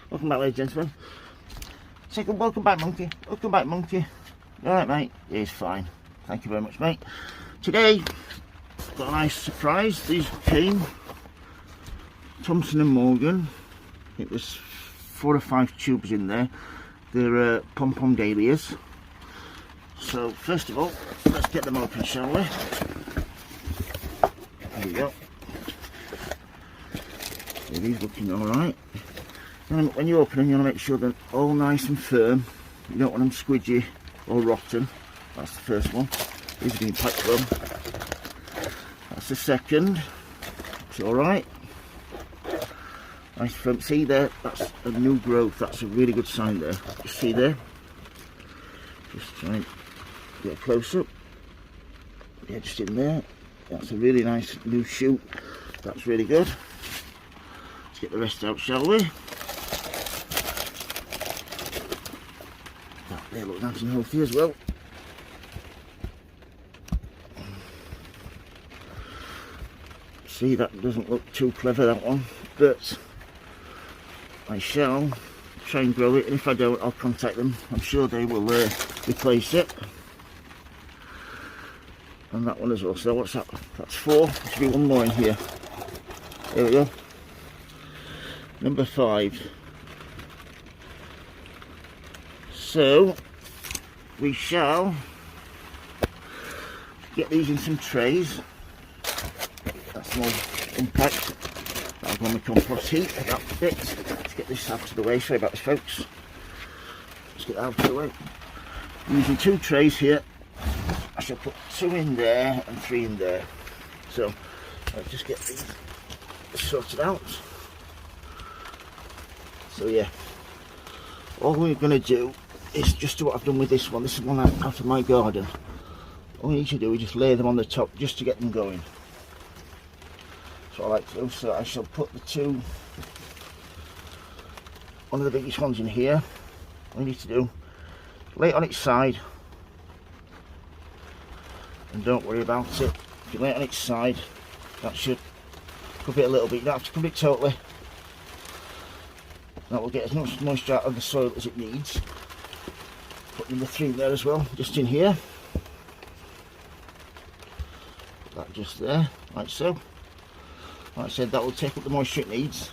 Welcome back, ladies and gentlemen. Second, welcome back, monkey. Welcome back, monkey. Alright, mate. It's fine. Thank you very much, mate. Today, got a nice surprise. These came Thompson Morgan. It was 4 or 5 tubes in there. They're pom-pom dahlias. So, first of all, let's get them open, shall we? There we go. So these looking alright. And when you open them, you want to make sure they're all nice and firm. You don't want them squidgy or rotten. That's the first one. These are being packed well. That's the second. It's alright. Nice firm. See there? That's a new growth. That's a really good sign there. You see there? Just try and get a close up. Yeah, just in there. That's a really nice new shoot. That's really good. Let's get the rest out, shall we? They look nice and healthy as well. See, that doesn't look too clever, that one, but I shall try and grow it, and if I don't, I'll contact them. I'm sure they will replace it. And that one as well. So what's that? That's 4. There should be one more in here. There we go. Number 5. So we shall get these in some trays. That's more unpacked. That'll go on the compost heap. That bit. Let's get this out of the way. Sorry about this, folks. Let's get that out of the way. Using 2 trays here. I shall put 2 in there and 3 in there. So let's just get these sorted out. So yeah, all we're going to do is just do what I've done with this one. This is one out of my garden. All you need to do is just lay them on the top just to get them going. That's what I like to do. So I shall put the 2, one of the biggest ones in here. All you need to do, lay it on its side. And don't worry about it. If you lay it on its side, that should cover it a little bit. You don't have to cover it totally. That will get as much moisture out of the soil as it needs. Put number 3 in there as well, just in here. Put that just there, like so. Like I said, that will take up the moisture it needs.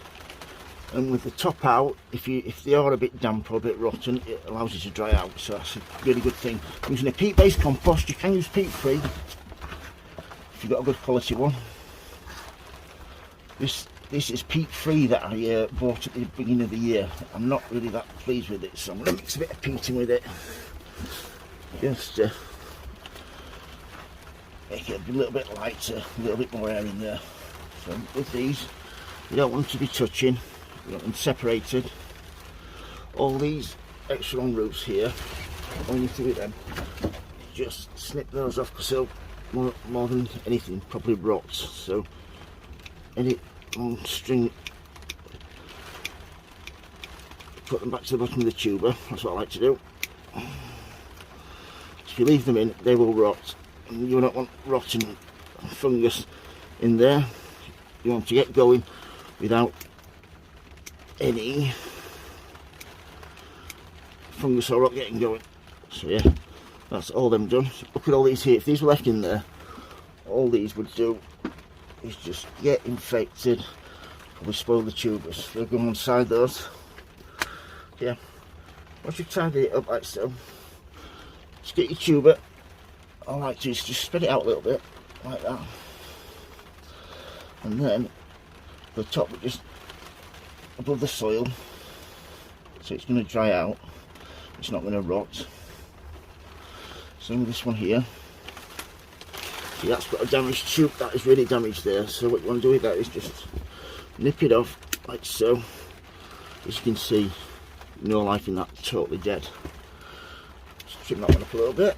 And with the top out, if they are a bit damp or a bit rotten, it allows it to dry out. So that's a really good thing. Using a peat-based compost, you can use peat-free if you've got a good quality one. This is peat-free that I bought at the beginning of the year. I'm not really that pleased with it, so I'm going to mix a bit of peat in with it. Just to make it a little bit lighter, a little bit more air in there. So with these, you don't want them to be touching, you want them separated. All these extra long roots here, all you need to do with them, just snip those off, because they'll more than anything probably rots. So any long string, put them back to the bottom of the tuber. That's what I like to do. If you leave them in, they will rot, and you don't want rotten fungus in there. You want to get going without any fungus or rot getting going. So yeah, that's all them done. So look at all these here. If these were left in there, all these would do is just get infected, probably spoil the tubers. They'll go inside those. Yeah, once you've tidied it up like so, just get your tuber. All I like to do is just spread it out a little bit, like that. And then the top just above the soil, so it's going to dry out, it's not going to rot. Same with this one here. See, that's got a damaged tube, that is really damaged there. So what you want to do with that is just nip it off like so. As you can see, no life in that, totally dead. Just trim that one up a little bit.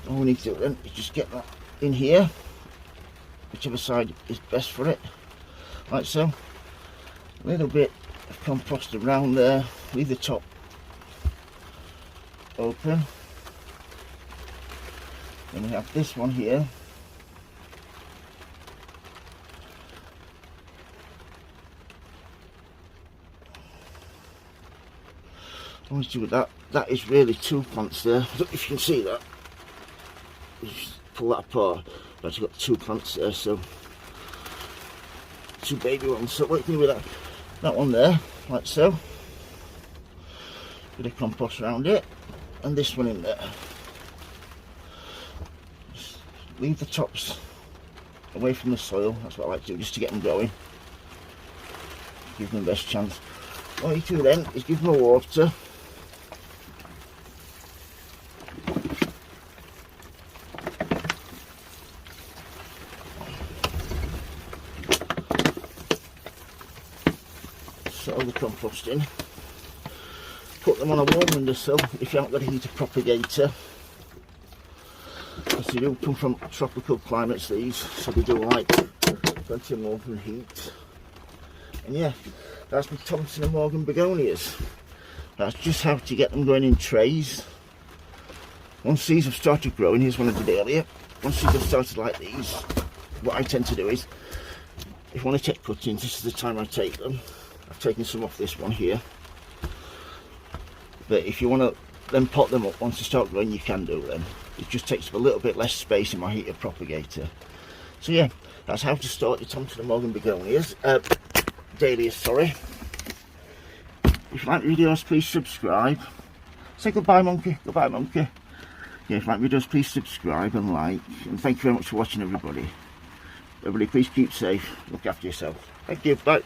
All we need to do then is just get that in here, whichever side is best for it, like so. A little bit of compost around there, leave the top open. Then we have this one here. Only do with that. That is really 2 plants there. I don't know if you can see that. You just pull that apart. I've actually got 2 plants there, so 2 baby ones. So what you can do with that one there, like so. Bit of compost around it, and this one in there. Just leave the tops away from the soil. That's what I like to do, just to get them going. Give them the best chance. What you do then is give them a water. Settle the compost in. Put them on a warm windowsill if you haven't got a heater propagator. Because they do come from tropical climates, these, so they do like plenty of northern heat. And yeah, that's my Thompson Morgan begonias. That's just how to get them going in trays. Once these have started growing, here's one I did earlier. Once these have started like these, what I tend to do is, if you want to take cuttings, this is the time I take them. I've taken some off this one here. But if you want to then pot them up once they start growing, you can do them. It just takes up a little bit less space in my heater propagator. So yeah, that's how to start your Thompson Morgan begonias. Dahlias, sorry. If you like videos, please subscribe. Say goodbye, monkey. Goodbye, monkey. Yeah, if you like videos, please subscribe and like. And thank you very much for watching, everybody. Everybody, please keep safe. Look after yourself. Thank you. Bye.